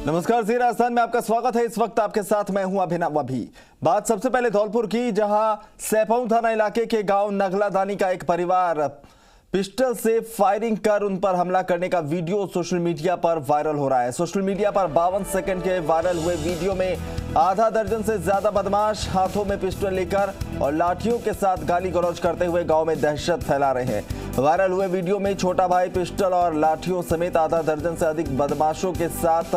नमस्कार, जी राजस्थान में आपका स्वागत है। इस वक्त आपके साथ मैं हूं अभिनव अभी। बात सबसे पहले धौलपुर की, जहां सैपऊ थाना इलाके के गांव नगलादानी का एक परिवार पिस्टल से फायरिंग कर उन पर हमला करने का वीडियो सोशल मीडिया पर वायरल हो रहा है। सोशल मीडिया पर 52 सेकंड के वायरल हुए वीडियो में आधा दर्जन से ज्यादा बदमाश हाथों में पिस्टल लेकर और लाठियों के साथ गाली गलौज करते हुए गांव में दहशत फैला रहे हैं। वायरल हुए वीडियो में छोटा भाई पिस्टल और लाठियों समेत आधा दर्जन से अधिक बदमाशों के साथ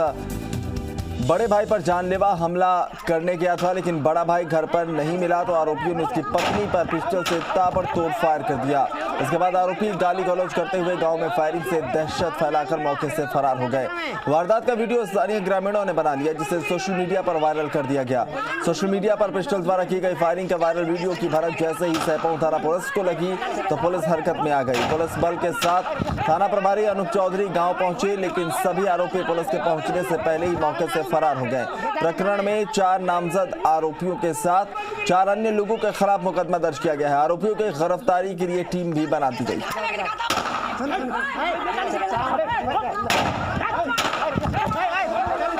बड़े भाई पर जानलेवा हमला करने गया था, लेकिन बड़ा भाई घर पर नहीं मिला तो आरोपियों ने उसकी पत्नी पर पिस्टल से ताबड़तोड़ फायर कर दिया। इसके बाद आरोपी गाली गलौज करते हुए गांव में फायरिंग से दहशत फैलाकर मौके से फरार हो गए। वारदात का वीडियो स्थानीय ग्रामीणों ने बना लिया, जिसे सोशल मीडिया पर वायरल कर दिया गया। सोशल मीडिया पर पिस्टल द्वारा की गई फायरिंग का वायरल वीडियो की भनक जैसे ही सैपऊ थाना पुलिस को लगी तो पुलिस हरकत में आ गई। पुलिस बल के साथ थाना प्रभारी अनूप चौधरी गाँव पहुंचे, लेकिन सभी आरोपी पुलिस के पहुंचने से पहले ही मौके से फरार हो गए। प्रकरण में 4 नामजद आरोपियों के साथ 4 अन्य लोगों के खिलाफ मुकदमा दर्ज किया गया है। आरोपियों की गिरफ्तारी के लिए टीम भी बना दी गई।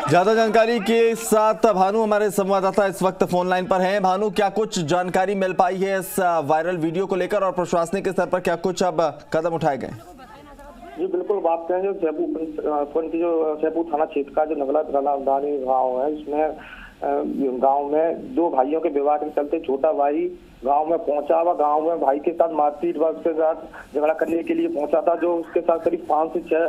ज्यादा जानकारी के साथ भानु हमारे संवाददाता इस वक्त फोन लाइन पर हैं। भानु, क्या कुछ जानकारी मिल पाई है इस वायरल वीडियो को लेकर और प्रशासनिक स्तर पर क्या कुछ अब कदम उठाए गए? जी बिल्कुल, बात करें जो सैपऊ थाना क्षेत्र का जो नगलादानी गाँव है, इसमें गांव में 2 भाइयों के विवाद के चलते छोटा भाई गांव में पहुंचा हुआ, गांव में भाई के साथ मारपीट के साथ झगड़ा करने के लिए पहुंचा था। जो उसके साथ करीब 5 से 6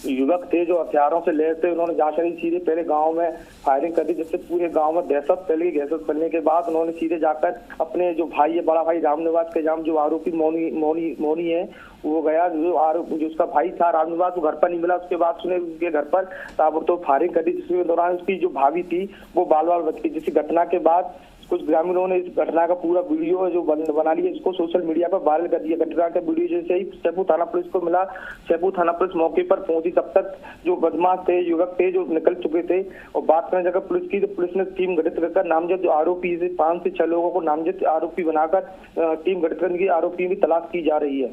युवक थे जो हथियारों से लैस थे। उन्होंने जाकर सीधे पहले गांव में फायरिंग कर दी, जिससे पूरे गांव में दहशत फैल गई। दहशत फैलने के बाद उन्होंने सीधे जाकर अपने जो भाई है, बड़ा भाई रामनिवास के जाम, जो आरोपी मोनी है, वो गया। जो उसका भाई था रामनिवास, वो घर पर नहीं मिला। उसके बाद उसने उसके घर पर ताबड़तोड़ फायरिंग कर दी, जिसके दौरान उसकी जो भाभी थी वो बाल बाल बच गई। जिस घटना के बाद कुछ ग्रामीणों ने इस घटना का पूरा वीडियो जो बना लिया, इसको सोशल मीडिया पर वायरल कर दिया। घटना का वीडियो जैसे ही सैपऊ थाना पुलिस को मिला, सैपऊ थाना पुलिस मौके पर पहुंची। तब तक जो बदमाश थे, युवक थे, जो निकल चुके थे। और बात करने जगह पुलिस की, तो पुलिस ने टीम गठित कर नामजद जो आरोपी से 5 से 6 लोगों को नामजद आरोपी बनाकर टीम गठित करने की आरोपी की तलाश की जा रही है।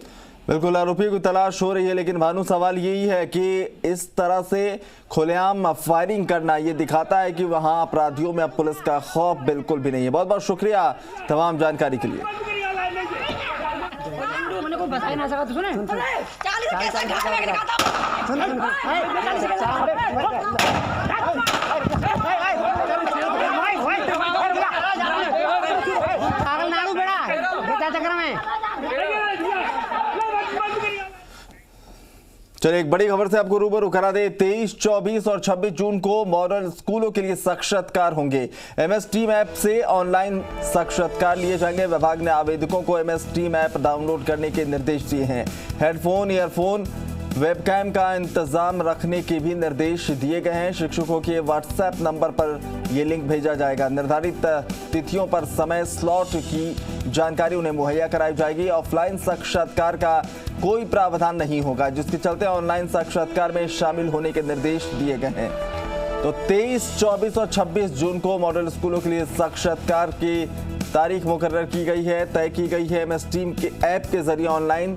बिल्कुल, आरोपियों की तलाश हो रही है, लेकिन भानु सवाल यही है कि इस तरह से खुलेआम फायरिंग करना ये दिखाता है कि वहां अपराधियों में अब पुलिस का खौफ बिल्कुल भी नहीं है। बहुत बहुत शुक्रिया तमाम जानकारी के लिए। चलिए एक बड़ी खबर से आपको रूबरू करा दे। 23, 24 और 26 जून को मॉडल स्कूलों के लिए साक्षात्कार होंगे। MS टीम ऐप से ऑनलाइन साक्षात्कार लिए जाएंगे। विभाग ने आवेदकों को MS टीम ऐप डाउनलोड करने के निर्देश दिए हैं। हेडफोन, ईयरफोन, वेबकैम का इंतजाम रखने के भी निर्देश दिए गए हैं। शिक्षकों के WhatsApp नंबर पर यह लिंक भेजा जाएगा। निर्धारित तिथियों पर समय स्लॉट की जानकारी उन्हें मुहैया कराई जाएगी। ऑफलाइन साक्षात्कार का कोई प्रावधान नहीं होगा, जिसके चलते ऑनलाइन साक्षात्कार में शामिल होने के निर्देश दिए गए हैं। तो 23, 24 और 26 जून को मॉडल स्कूलों के लिए साक्षात्कार की तारीख मुकर्रर की गई है, तय की गई है। MS टीम के ऐप के जरिए ऑनलाइन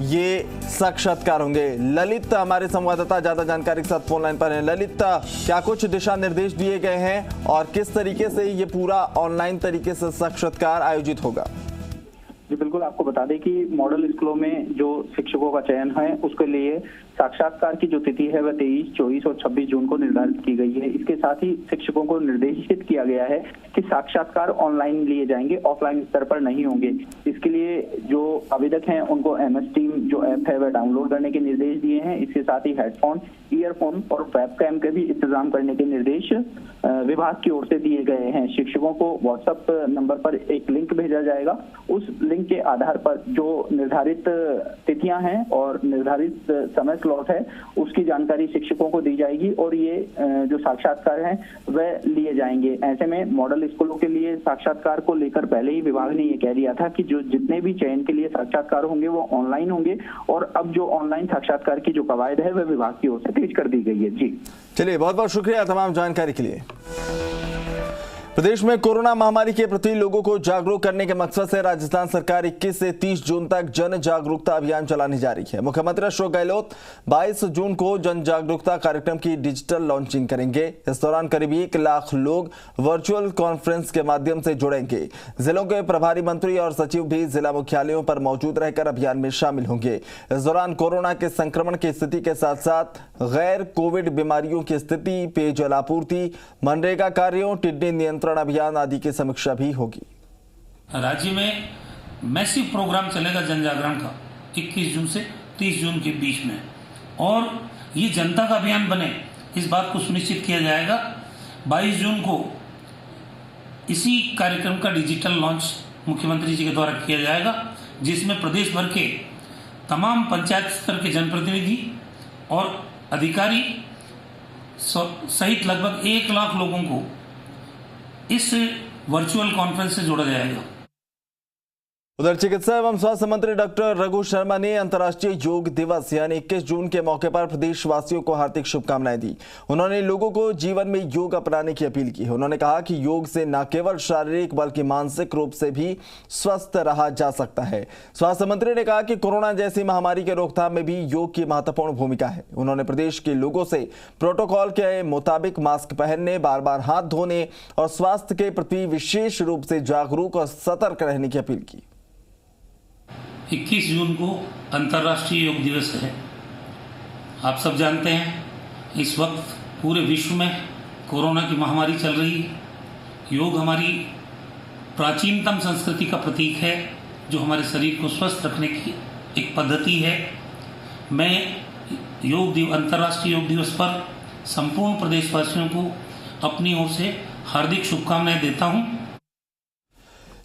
ये साक्षात्कार होंगे। ललित हमारे संवाददाता ज्यादा जानकारी के साथ फोन लाइन पर हैं। ललित, क्या कुछ दिशा निर्देश दिए गए हैं और किस तरीके से ये पूरा ऑनलाइन तरीके से साक्षात्कार आयोजित होगा? जी बिल्कुल, आपको बता दें कि मॉडल स्कूलों में जो शिक्षकों का चयन है उसके लिए साक्षात्कार की जो तिथि है वह 23, 24 और 26 जून को निर्धारित की गई है। इसके साथ ही शिक्षकों को निर्देशित किया गया है कि साक्षात्कार ऑनलाइन लिए जाएंगे, ऑफलाइन स्तर पर नहीं होंगे। इसके लिए जो आवेदक हैं उनको MS टीम जो ऐप है वह डाउनलोड करने के निर्देश दिए हैं। इसके साथ ही हेडफोन, ईयरफोन और वेबकैम के भी इंतजाम करने के निर्देश विभाग की ओर से दिए गए हैं। शिक्षकों को WhatsApp नंबर पर एक लिंक भेजा जाएगा। उस लिंक के आधार पर जो निर्धारित तिथियां हैं और निर्धारित समय स्लॉट है उसकी जानकारी शिक्षकों को दी जाएगी और ये जो साक्षात्कार हैं वह लिए जाएंगे। ऐसे में मॉडल स्कूलों के लिए साक्षात्कार को लेकर पहले ही विभाग ने ये कह दिया था कि जो जितने भी चयन के लिए साक्षात्कार होंगे वो ऑनलाइन होंगे और अब जो ऑनलाइन साक्षात्कार की जो कवायद है वह विभाग की ओर से तेज कर दी गई है। जी चलिए, बहुत बहुत शुक्रिया तमाम जानकारी के लिए। प्रदेश में कोरोना महामारी के प्रति लोगों को जागरूक करने के मकसद से राजस्थान सरकार 21 से 30 जून तक जन जागरूकता अभियान चलाने जा रही है। मुख्यमंत्री अशोक गहलोत 22 जून को जन जागरूकता कार्यक्रम की डिजिटल लॉन्चिंग करेंगे। इस दौरान करीब 1 लाख लोग वर्चुअल कॉन्फ्रेंस के माध्यम से जुड़ेंगे। जिलों के प्रभारी मंत्री और सचिव भी जिला मुख्यालयों पर मौजूद रहकर अभियान में शामिल होंगे। इस दौरान कोरोना के संक्रमण की स्थिति के साथ साथ गैर कोविड बीमारियों की स्थिति, पेयजल आपूर्ति, मनरेगा कार्यों, टिड्डी नियंत्रण अभियान आदि की समीक्षा भी होगी। राज्य में मैसिव प्रोग्राम चलेगा जन जागरण का 21 जून से 30 जून के बीच में, और ये जनता का अभियान बने इस बात को सुनिश्चित किया जाएगा। 22 जून को इसी कार्यक्रम का डिजिटल लॉन्च मुख्यमंत्री जी के द्वारा किया जाएगा, जिसमें प्रदेश भर के तमाम पंचायत स्तर के जनप्रतिनिधि और अधिकारी सहित लगभग 1 लाख लोगों को इस वर्चुअल कॉन्फ्रेंस से जोड़ा जाएगा। उधर चिकित्सा एवं स्वास्थ्य मंत्री डॉक्टर रघु शर्मा ने अंतर्राष्ट्रीय योग दिवस यानी 21 जून के मौके पर प्रदेशवासियों को हार्दिक शुभकामनाएं दी। उन्होंने लोगों को जीवन में योग अपनाने की अपील की। उन्होंने कहा कि योग से न केवल शारीरिक बल्कि मानसिक रूप से भी स्वस्थ रहा जा सकता है। स्वास्थ्य मंत्री ने कहा कि कोरोना जैसी महामारी के रोकथाम में भी योग की महत्वपूर्ण भूमिका है। उन्होंने प्रदेश के लोगों से प्रोटोकॉल के मुताबिक मास्क पहनने, बार बार हाथ धोने और स्वास्थ्य के प्रति विशेष रूप से जागरूक और सतर्क रहने की अपील की। 21 जून को अंतर्राष्ट्रीय योग दिवस है। आप सब जानते हैं इस वक्त पूरे विश्व में कोरोना की महामारी चल रही है। योग हमारी प्राचीनतम संस्कृति का प्रतीक है, जो हमारे शरीर को स्वस्थ रखने की एक पद्धति है। मैं अंतर्राष्ट्रीय योग दिवस पर संपूर्ण प्रदेशवासियों को अपनी ओर से हार्दिक शुभकामनाएं देता हूं।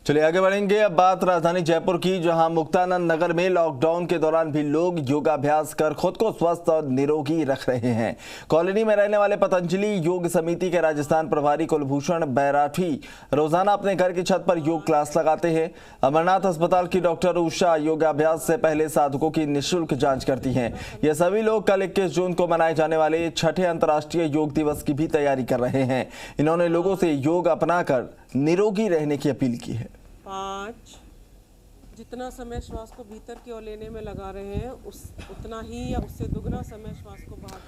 चलिए आगे बढ़ेंगे। अब बात राजधानी जयपुर की, जहां मुक्तानंद नगर में लॉकडाउन के दौरान भी लोग योगाभ्यास कर खुद को स्वस्थ और निरोगी रख रहे हैं। कॉलोनी में रहने वाले पतंजलि योग समिति के राजस्थान प्रभारी कुलभूषण बैराठी रोजाना अपने घर की छत पर योग क्लास लगाते हैं। अमरनाथ अस्पताल की डॉक्टर उषा योगाभ्यास से पहले साधकों की निःशुल्क जांच करती हैं। ये सभी लोग कल 21 जून को मनाए जाने वाले 6ठे अंतर्राष्ट्रीय योग दिवस की भी तैयारी कर रहे हैं। इन्होंने लोगों से योग अपनाकर निरोगी रहने की अपील की है। 5 जितना समय श्वास को भीतर की ओर लेने में लगा रहे हैं, उतना ही या उससे दुगना समय श्वास को बाहर।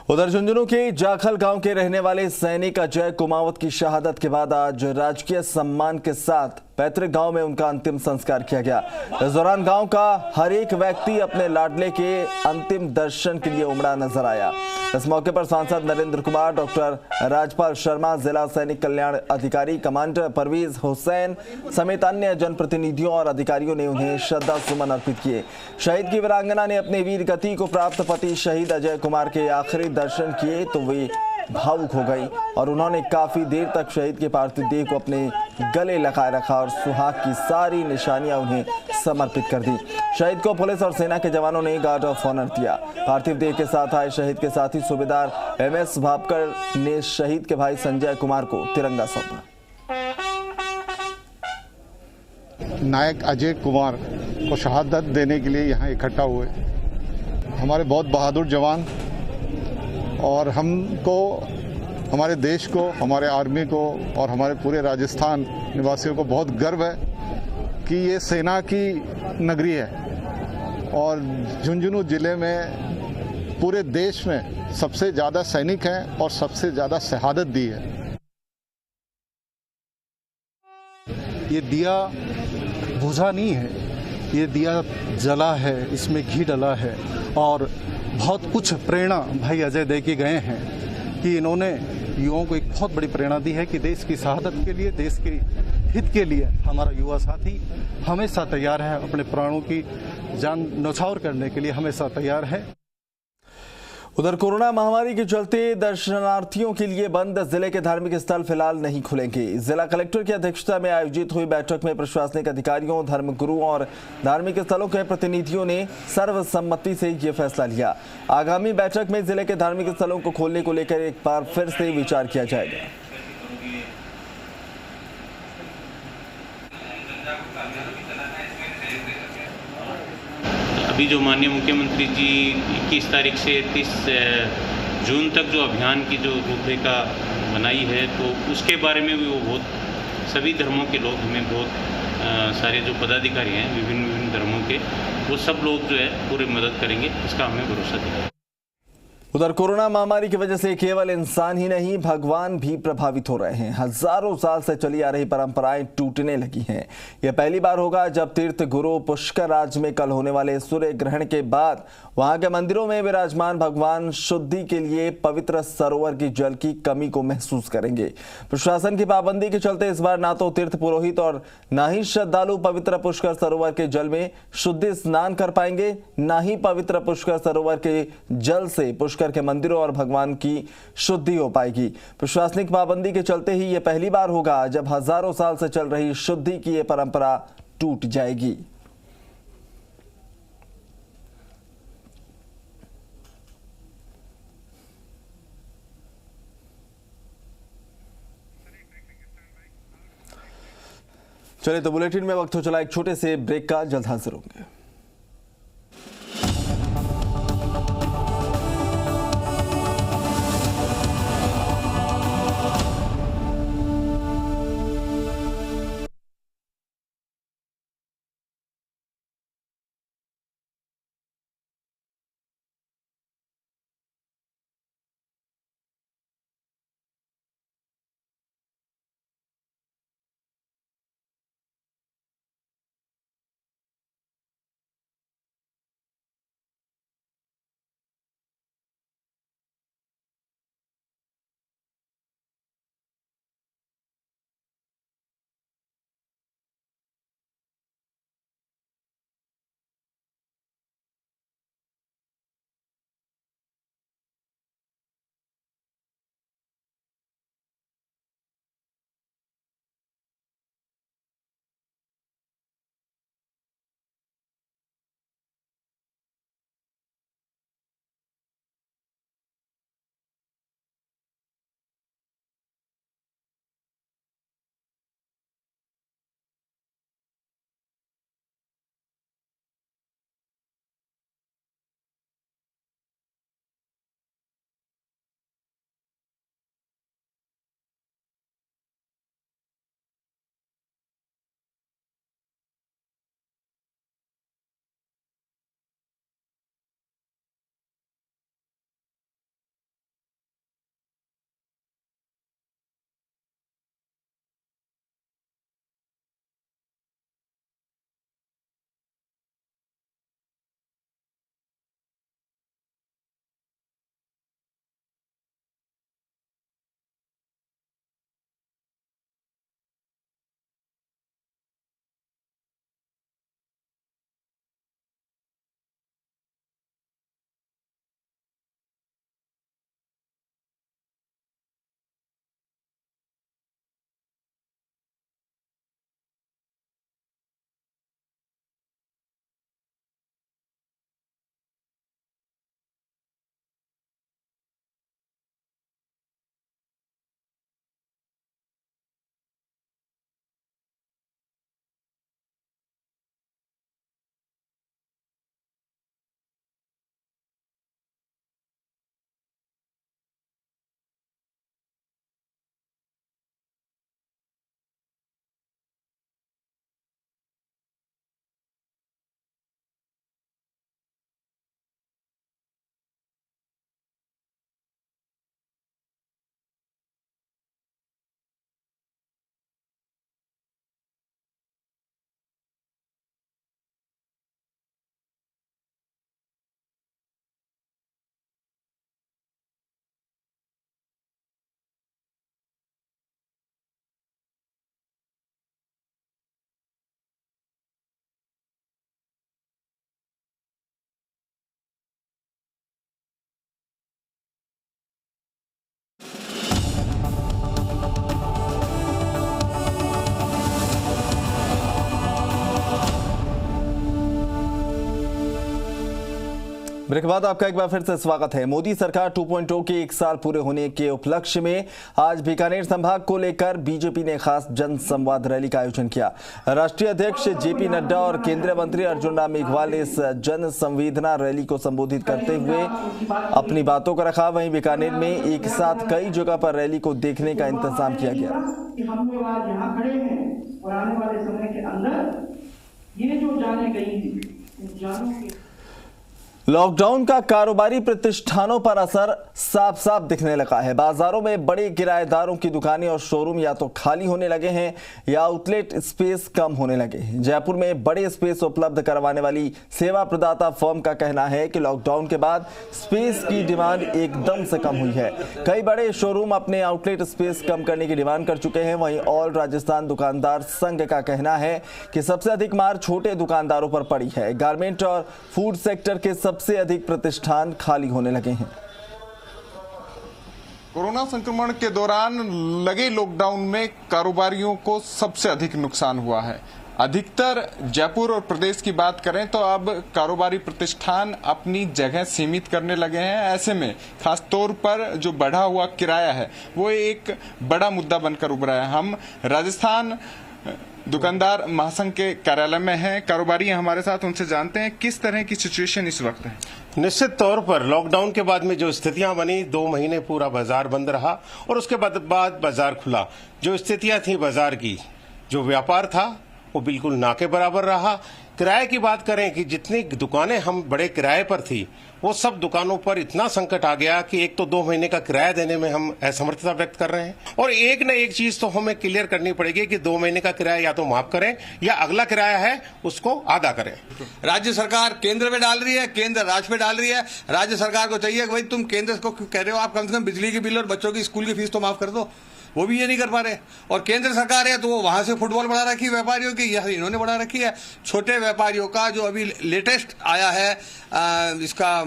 उधर झुंझुनू के जाखल गांव के रहने वाले सैनिक अजय कुमावत की शहादत के बाद आज राजकीय सम्मान के साथ पैतृक गांव में उनका अंतिम संस्कार किया गया। इस दौरान गांव का हर एक व्यक्ति अपने लाडले के अंतिम दर्शन के लिए उमड़ा नजर आया। इस मौके पर सांसद नरेंद्र कुमार, डॉक्टर राजपाल शर्मा, जिला सैनिक कल्याण अधिकारी कमांडर परवेज हुसैन समेत अन्य जनप्रतिनिधियों और अधिकारियों ने उन्हें श्रद्धा सुमन अर्पित किए। शहीद की वीरांगना ने अपने वीर गति को प्राप्त पति शहीद अजय कुमार के आखिरी दर्शन किए तो वे भावुक हो गई और उन्होंने काफी देर तक शहीद के पार्थिव देह को अपने गले लगाए रखा और सुहाग की सारी निशानियां उन्हें समर्पित कर दी। शहीद को पुलिस और सेना के जवानों ने गार्ड ऑफ ऑनर दिया। पार्थिव देह के साथ आए शहीद के साथी सूबेदार MS भापकर ने शहीद के भाई संजय कुमार को तिरंगा सौंपा। नायक अजय कुमार को शहादत देने के लिए यहाँ इकट्ठा हुए हमारे बहुत बहादुर जवान, और हमको, हमारे देश को, हमारे आर्मी को और हमारे पूरे राजस्थान निवासियों को बहुत गर्व है कि ये सेना की नगरी है और झुंझुनू जिले में पूरे देश में सबसे ज़्यादा सैनिक हैं और सबसे ज़्यादा शहादत दी है। ये दिया बुझा नहीं है, ये दिया जला है, इसमें घी डला है और बहुत कुछ प्रेरणा भाई अजय दे के गए हैं कि इन्होंने युवाओं को एक बहुत बड़ी प्रेरणा दी है कि देश की शहादत के लिए, देश के हित के लिए हमारा युवा साथी हमेशा तैयार है, अपने प्राणों की जान न्यौछावर करने के लिए हमेशा तैयार है। उधर कोरोना महामारी के चलते दर्शनार्थियों के लिए बंद जिले के धार्मिक स्थल फिलहाल नहीं खुलेंगे। जिला कलेक्टर की अध्यक्षता में आयोजित हुई बैठक में प्रशासनिक अधिकारियों, धर्मगुरुओं और धार्मिक स्थलों के प्रतिनिधियों ने सर्वसम्मति से ये फैसला लिया। आगामी बैठक में जिले के धार्मिक स्थलों को खोलने को लेकर एक बार फिर से विचार किया जाएगा। अभी जो माननीय मुख्यमंत्री जी 21 तारीख से 30 जून तक जो अभियान की जो रूपरेखा बनाई है, तो उसके बारे में भी वो बहुत सभी धर्मों के लोग हमें बहुत सारे जो पदाधिकारी हैं विभिन्न विभिन्न धर्मों के, वो सब लोग जो है पूरी मदद करेंगे, इसका हमें भरोसा दिया। उधर कोरोना महामारी की वजह से केवल इंसान ही नहीं भगवान भी प्रभावित हो रहे हैं। हजारों साल से चली आ रही परंपराएं टूटने लगी हैं। यह पहली बार होगा जब तीर्थ गुरु पुष्कर राज में कल होने वाले सूर्य ग्रहण के बाद वहां के मंदिरों में विराजमान भगवान शुद्धि के लिए पवित्र सरोवर की जल की कमी को महसूस करेंगे। प्रशासन की पाबंदी के चलते इस बार ना तो तीर्थ पुरोहित और ना ही श्रद्धालु पवित्र पुष्कर सरोवर के जल में शुद्धि स्नान कर पाएंगे, ना ही पवित्र पुष्कर सरोवर के जल से पुष्कर के मंदिरों और भगवान की शुद्धि हो पाएगी। प्रशासनिक पाबंदी के चलते ही यह पहली बार होगा जब हजारों साल से चल रही शुद्धि की यह परंपरा टूट जाएगी। चलिए तो बुलेटिन में वक्त हो चला एक छोटे से ब्रेक का, जल्द हाजिर होंगे। ब्रेक के बाद आपका एक बार फिर से स्वागत है। मोदी सरकार 2.0 के 1 साल पूरे होने के उपलक्ष्य में आज बीकानेर संभाग को लेकर बीजेपी ने खास जन संवाद रैली का आयोजन किया। राष्ट्रीय अध्यक्ष जेपी नड्डा और केंद्रीय मंत्री अर्जुन राम मेघवाल ने इस जन संवेदना रैली को संबोधित करते हुए अपनी बातों को रखा। वहीं बीकानेर में एक साथ कई जगह पर रैली को देखने का इंतजाम किया गया। हम लोग आज यहाँ खड़े हैं और आने वाले समय के अंदर ये जो जाने गई थी जानों के लॉकडाउन का कारोबारी प्रतिष्ठानों पर असर साफ साफ दिखने लगा है। बाजारों में बड़े किराएदारों की दुकानें और शोरूम या तो खाली होने लगे हैं या आउटलेट स्पेस कम होने लगे हैं। जयपुर में बड़े स्पेस उपलब्ध करवाने वाली सेवा प्रदाता फर्म का कहना है कि लॉकडाउन के बाद स्पेस की डिमांड एकदम से कम हुई है। कई बड़े शोरूम अपने आउटलेट स्पेस कम करने की डिमांड कर चुके हैं। वहीं ऑल राजस्थान दुकानदार संघ का कहना है कि सबसे अधिक मार छोटे दुकानदारों पर पड़ी है। गारमेंट और फूड सेक्टर के सबसे अधिक प्रतिष्ठान खाली होने लगे हैं। कोरोना संक्रमण के दौरान लगे लॉकडाउन में कारोबारियों को सबसे अधिक नुकसान हुआ है। अधिकतर जयपुर और प्रदेश की बात करें तो अब कारोबारी प्रतिष्ठान अपनी जगह सीमित करने लगे हैं। ऐसे में खास तौर पर जो बढ़ा हुआ किराया है वो एक बड़ा मुद्दा बनकर उभरा है। हम राजस्थान दुकानदार महासंघ के कार्यालय में हैं। कारोबारी हमारे साथ, उनसे जानते हैं किस तरह की सिचुएशन इस वक्त है। निश्चित तौर पर लॉकडाउन के बाद में जो स्थितियां बनी, 2 महीने पूरा बाजार बंद रहा और उसके बाद बाजार खुला। जो स्थितियां थी बाजार की, जो व्यापार था वो बिल्कुल ना के बराबर रहा। किराए की बात करें कि जितनी दुकानें हम बड़े किराए पर थी वो सब दुकानों पर इतना संकट आ गया कि एक तो 2 महीने का किराया देने में हम असमर्थता व्यक्त कर रहे हैं। और एक न एक चीज तो हमें क्लियर करनी पड़ेगी कि 2 महीने का किराया या तो माफ करें या अगला किराया है उसको आधा करें। राज्य सरकार केंद्र में डाल रही है, केंद्र राज्य में डाल रही है। राज्य सरकार को चाहिए कि भाई तुम केंद्र को कह रहे हो आप कम से कम बिजली की बिल और बच्चों की स्कूल की फीस तो माफ कर दो, वो भी ये नहीं कर पा रहे। और केंद्र सरकार है तो वो वहां से फुटबॉल बढ़ा रखी है व्यापारियों की, यह इन्होंने बढ़ा रखी है। छोटे व्यापारियों का जो अभी लेटेस्ट आया है इसका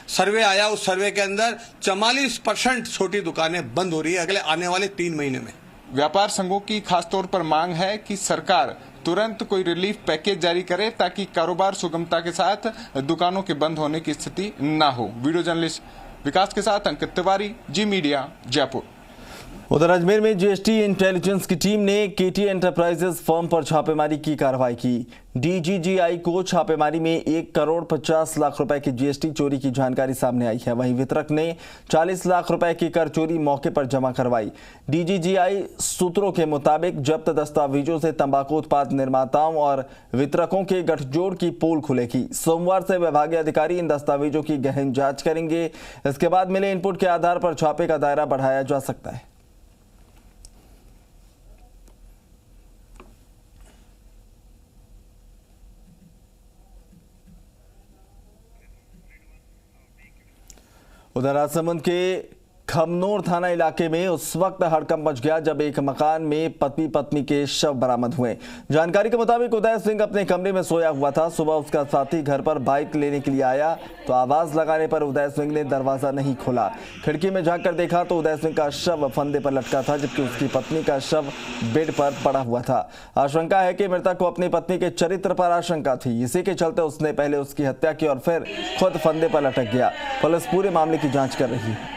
सर्वे आया, उस सर्वे के अंदर 44% छोटी दुकानें बंद हो रही है अगले आने वाले 3 महीने में। व्यापार संघों की खास तौर पर मांग है कि सरकार तुरंत कोई रिलीफ पैकेज जारी करे ताकि कारोबार सुगमता के साथ दुकानों के बंद होने की स्थिति न हो। वीडियो जर्नलिस्ट विकास के साथ अंकित तिवारी, जी मीडिया, जयपुर। उधर अजमेर में जीएसटी इंटेलिजेंस की टीम ने केटी एंटरप्राइजेस फर्म पर छापेमारी की कार्रवाई की। डीजीजीआई को छापेमारी में 1,50 लाख रुपए की जीएसटी चोरी की जानकारी सामने आई है। वहीं वितरक ने 40 लाख रुपए की कर चोरी मौके पर जमा करवाई। डीजीजीआई सूत्रों के मुताबिक जब्त दस्तावेजों से तंबाकू उत्पाद निर्माताओं और वितरकों के गठजोड़ की पोल खुलेगी। सोमवार से विभागीय अधिकारी इन दस्तावेजों की गहन जांच करेंगे। इसके बाद मिले इनपुट के आधार पर छापे का दायरा बढ़ाया जा सकता है। उधर राजसमंद के खमनोर थाना इलाके में उस वक्त हड़कंप मच गया जब एक मकान में पति पत्नी के शव बरामद हुए। जानकारी के मुताबिक उदय सिंह अपने कमरे में सोया हुआ था। सुबह उसका साथी घर पर बाइक लेने के लिए आया तो आवाज लगाने पर उदय सिंह ने दरवाजा नहीं खोला। खिड़की में झांक कर देखा तो उदय सिंह का शव फंदे पर लटका था, जबकि उसकी पत्नी का शव बेड पर पड़ा हुआ था। आशंका है कि मृतक को अपनी पत्नी के चरित्र पर आशंका थी। इसी के चलते उसने पहले उसकी हत्या की और फिर खुद फंदे पर लटक गया। पुलिस पूरे मामले की जांच कर रही है।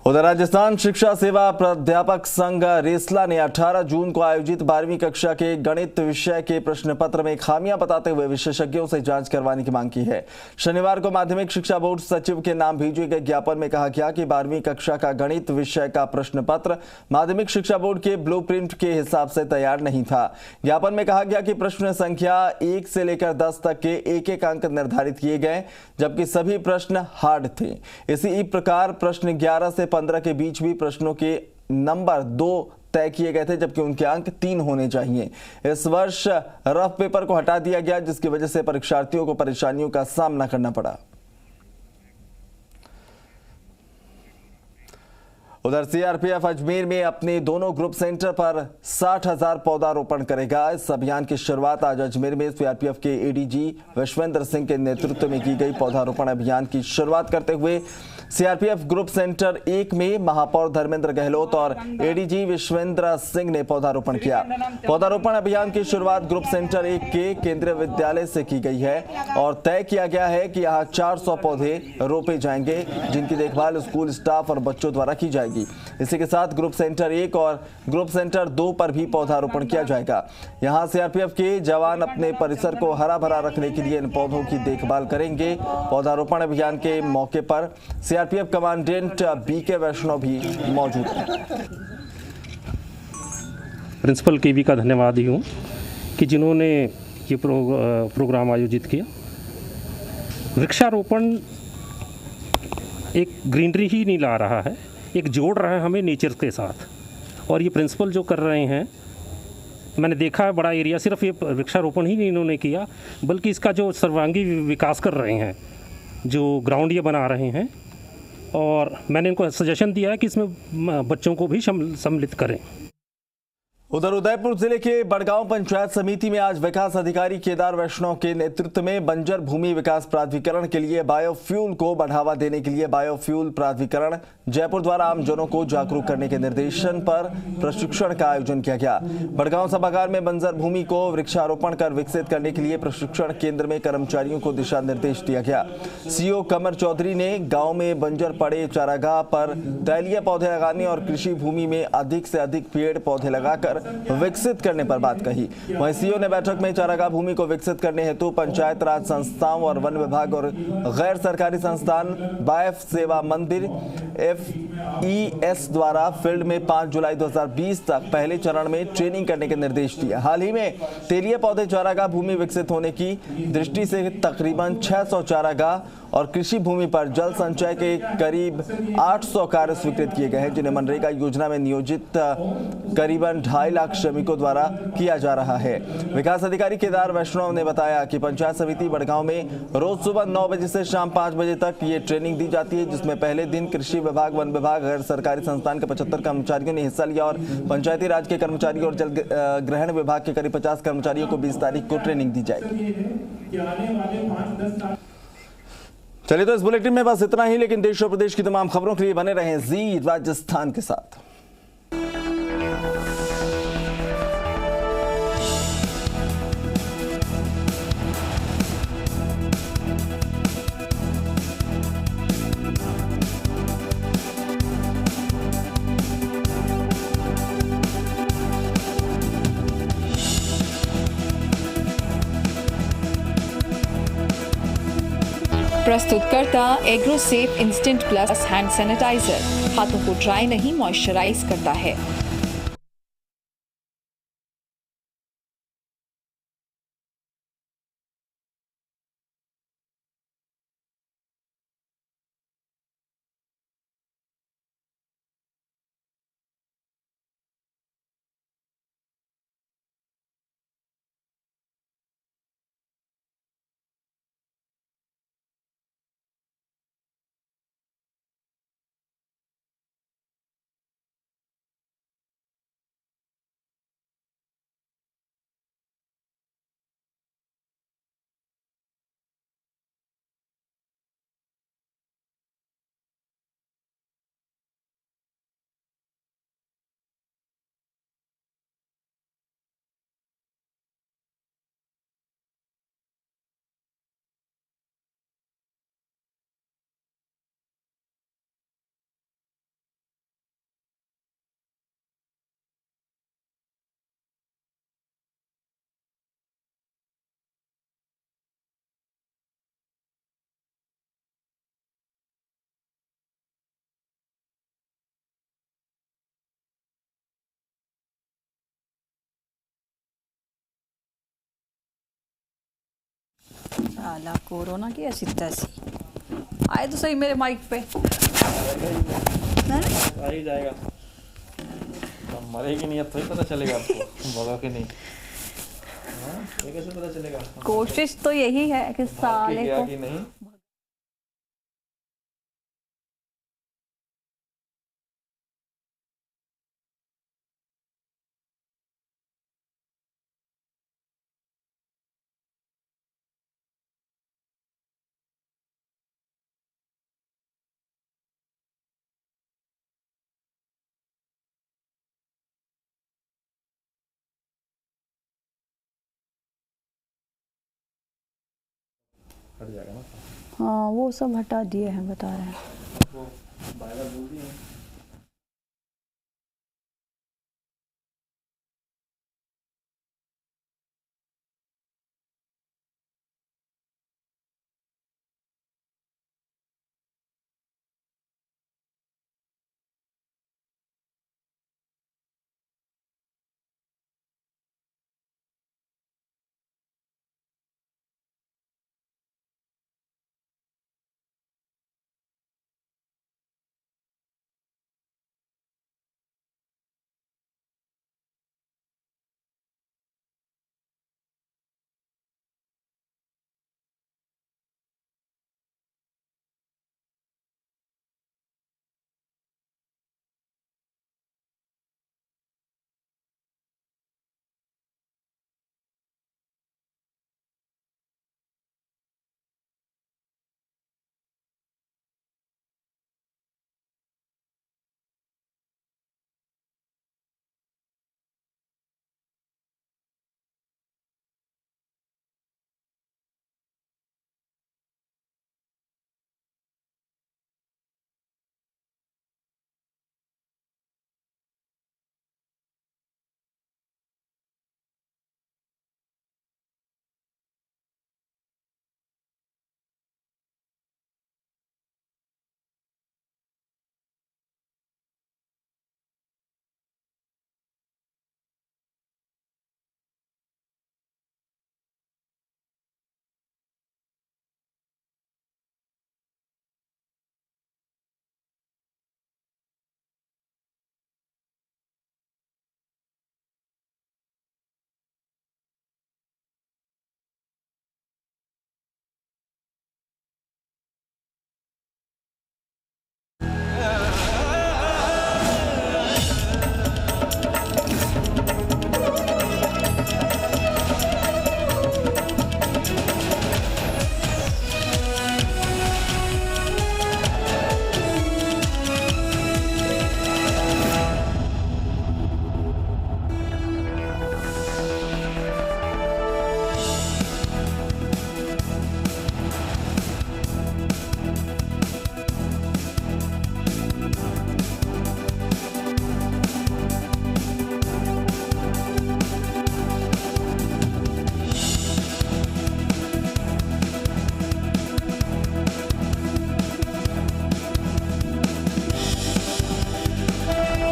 उधर राजस्थान शिक्षा सेवा प्राध्यापक संघ रेसला ने 18 जून को आयोजित 12वीं कक्षा के गणित विषय के प्रश्न पत्र में खामियां बताते हुए विशेषज्ञों से जांच करवाने की मांग की है। शनिवार को माध्यमिक शिक्षा बोर्ड सचिव के नाम भेजे गए ज्ञापन में कहा गया कि 12वीं कक्षा का गणित विषय का प्रश्न पत्र माध्यमिक शिक्षा बोर्ड के ब्लूप्रिंट के हिसाब से तैयार नहीं था। ज्ञापन में कहा गया कि प्रश्न संख्या 1 से लेकर 10 तक के एक अंक निर्धारित किए गए, जबकि सभी प्रश्न हार्ड थे। इसी प्रकार प्रश्न 11 से 15 के बीच भी प्रश्नों के नंबर 2 तय किए गए थे, जबकि उनके अंक 3 होने चाहिए। इस वर्ष रफ पेपर को हटा दिया गया, जिसकी वजह से परीक्षार्थियों को परेशानियों का सामना करना पड़ा। उधर सीआरपीएफ अजमेर में अपने दोनों ग्रुप सेंटर पर 60,000 पौधारोपण करेगा। इस अभियान की शुरुआत आज अजमेर में सीआरपीएफ के एडीजी विश्वेंद्र सिंह के नेतृत्व में की गई। पौधारोपण अभियान की शुरुआत करते हुए सीआरपीएफ ग्रुप सेंटर 1 में महापौर धर्मेंद्र गहलोत और एडीजी विश्वेंद्र सिंह ने पौधारोपण किया। पौधारोपण अभियान की शुरुआत ग्रुप सेंटर 1 के केंद्रीय विद्यालय से की गई है और तय किया गया है कि यहाँ 400 पौधे रोपे जाएंगे, जिनकी देखभाल स्कूल स्टाफ और बच्चों द्वारा की जाएगी। इसी के साथ ग्रुप सेंटर 1 और ग्रुप सेंटर 2 पर भी पौधारोपण किया जाएगा। यहाँ सीआरपीएफ के जवान अपने परिसर को हरा भरा रखने के लिए इन पौधों की देखभाल करेंगे। पौधारोपण अभियान के मौके पर सीआरपीएफ कमांडेंट बीके वैष्णव भी मौजूद हैं। प्रिंसिपल केवी का धन्यवाद ही हूँ कि जिन्होंने ये प्रोग्राम आयोजित किया। वृक्षारोपण एक ग्रीनरी ही नहीं ला रहा है, एक जोड़ रहा है हमें नेचर के साथ। और ये प्रिंसिपल जो कर रहे हैं, मैंने देखा है बड़ा एरिया, सिर्फ ये वृक्षारोपण ही नहीं इन्होंने किया बल्कि इसका जो सर्वांगी विकास कर रहे हैं, जो ग्राउंड ये बना रहे हैं। और मैंने इनको सजेशन दिया है कि इसमें बच्चों को भी सम्मिलित करें। उधर उदयपुर जिले के बड़गांव पंचायत समिति में आज विकास अधिकारी केदार वैष्णव के नेतृत्व में बंजर भूमि विकास प्राधिकरण के लिए बायोफ्यूल को बढ़ावा देने के लिए बायोफ्यूल प्राधिकरण जयपुर द्वारा आमजनों को जागरूक करने के निर्देशन पर प्रशिक्षण का आयोजन किया गया। बड़गांव सभागार में बंजर भूमि को वृक्षारोपण कर विकसित करने के लिए प्रशिक्षण केंद्र में कर्मचारियों को दिशा निर्देश दिया गया। सीओ कमर चौधरी ने गाँव में बंजर पड़े चारागाह पर तैलीय पौधे लगाने और कृषि भूमि में अधिक से अधिक पेड़ पौधे लगाकर विकसित करने पर बात कही। वहीं सीओ ने बैठक में चारागाह भूमि को विकसित करने हेतु पंचायत राज संस्थाओं और वन विभाग और गैर सरकारी संस्थान बायफ सेवा मंदिर FES द्वारा फील्ड में 5 जुलाई 2020 तक पहले चरण में ट्रेनिंग करने के निर्देश दिए। हाल ही में तेलीय पौधे चारागाह भूमि विकसित होने की दृष्टि से तकरीबन 600 चारागाह और कृषि भूमि पर जल संचय के करीब 800 कार्य स्वीकृत किए गए हैं, जिन्हें मनरेगा योजना में नियोजित करीबन 2.5 लाख श्रमिकों द्वारा किया जा रहा है। विकास अधिकारी केदार वैष्णव ने बताया कि पंचायत समिति बड़गांव में रोज सुबह 9 बजे से शाम 5 बजे तक ये ट्रेनिंग दी जाती है, जिसमें पहले दिन कृषि विभाग, वन विभाग, गैर सरकारी संस्थान के 75 कर्मचारियों ने हिस्सा लिया और पंचायती राज के कर्मचारियों और जल ग्रहण विभाग के करीब 50 कर्मचारियों को 20 तारीख को ट्रेनिंग दी जाएगी। चलिए तो इस बुलेटिन में बस इतना ही, लेकिन देश और प्रदेश की तमाम खबरों के लिए बने रहें जी राजस्थान के साथ। प्रस्तुतकर्ता एग्रोसेफ इंस्टेंट प्लस हैंड सैनिटाइजर हाथों को ड्राई नहीं मॉइस्चराइज करता है। साला कोरोना की ऐसी तैसी आए तो सही मेरे माइक पे। आ ही जाएगा, मरेगी नहीं अब तो ही पता चलेगा आपको मरा कि नहीं। ये कैसे पता चलेगा? कोशिश तो यही है कि साले को नहीं। हट जाएगा ना। हाँ वो सब हटा दिए हैं, बता रहे हैं। वो बाय-बाय बोल दिए हैं।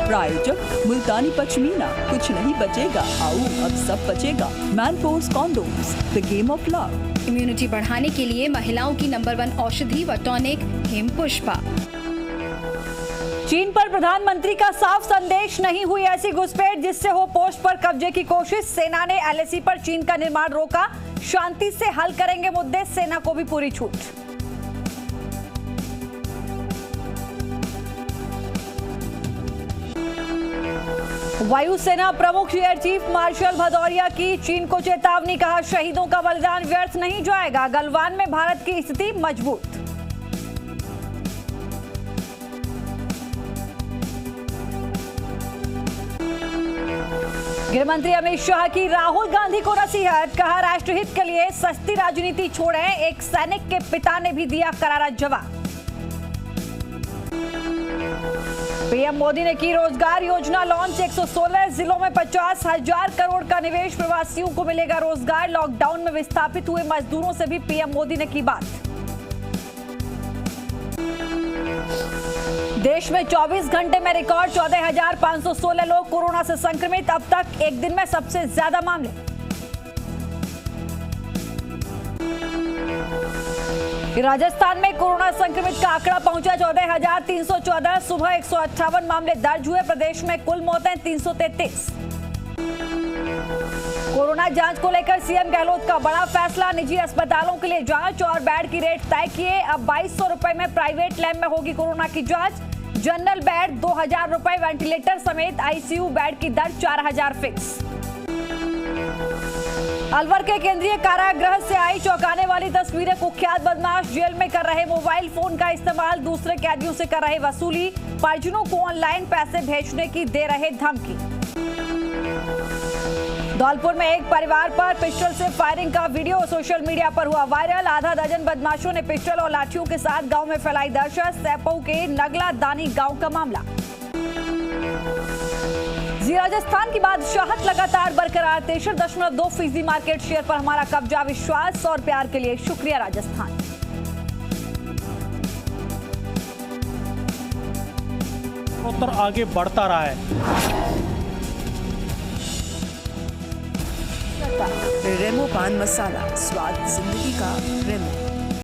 प्रायोजक मुल्तानी पश्मीना, कुछ नहीं बचेगा, आओ अब सब बचेगा। Manforce condoms, the game of love. Immunity बढ़ाने के लिए महिलाओं की नंबर 1 औषधि व टॉनिक हिमपुष्पा। चीन पर प्रधानमंत्री का साफ संदेश, नहीं हुई ऐसी घुसपैठ जिससे हो पोस्ट पर कब्जे की कोशिश। सेना ने एलएसी पर चीन का निर्माण रोका, शांति से हल करेंगे मुद्दे, सेना को भी पूरी छूट। वायुसेना प्रमुख एयर चीफ मार्शल भदौरिया की चीन को चेतावनी, कहा शहीदों का बलिदान व्यर्थ नहीं जाएगा। गलवान में भारत की स्थिति मजबूत। गृहमंत्री अमित शाह की राहुल गांधी को नसीहत, कहा राष्ट्रहित के लिए सस्ती राजनीति छोड़ें। एक सैनिक के पिता ने भी दिया करारा जवाब। पीएम मोदी ने की रोजगार योजना लॉन्च, 116 जिलों में 50,000 करोड़ का निवेश, प्रवासियों को मिलेगा रोजगार। लॉकडाउन में विस्थापित हुए मजदूरों से भी पीएम मोदी ने की बात। देश में 24 घंटे में रिकॉर्ड 14,516 लोग कोरोना से संक्रमित, अब तक एक दिन में सबसे ज्यादा मामले। राजस्थान में कोरोना संक्रमित का आंकड़ा पहुंचा 14,314, सुबह 158 मामले दर्ज हुए। प्रदेश में कुल मौतें 333। कोरोना जांच को लेकर सीएम गहलोत का बड़ा फैसला, निजी अस्पतालों के लिए जांच और बेड की रेट तय किए। अब 2,200 रुपए में प्राइवेट लैब में होगी कोरोना की जांच। जनरल बेड 2,000 रुपए, वेंटिलेटर समेत आईसीयू बेड की दर 4,000 फिक्स। अलवर के केंद्रीय कारागृह से आई चौंकाने वाली तस्वीरें, कुख्यात बदमाश जेल में कर रहे मोबाइल फोन का इस्तेमाल, दूसरे कैदियों से कर रहे वसूली, परिजनों को ऑनलाइन पैसे भेजने की दे रहे धमकी। धौलपुर में एक परिवार पर पिस्टल से फायरिंग का वीडियो सोशल मीडिया पर हुआ वायरल। आधा दर्जन बदमाशों ने पिस्टल और लाठियों के साथ गांव में फैलाई दहशत। सैपऊ के नगला दानी गांव का मामला। राजस्थान की बादशाहत लगातार बरकरार। 63.2% मार्केट शेयर पर हमारा कब्जा। विश्वास और प्यार के लिए शुक्रिया राजस्थान। उत्तर आगे बढ़ता रहा है। रेमो पान मसाला, स्वाद जिंदगी का रेमो।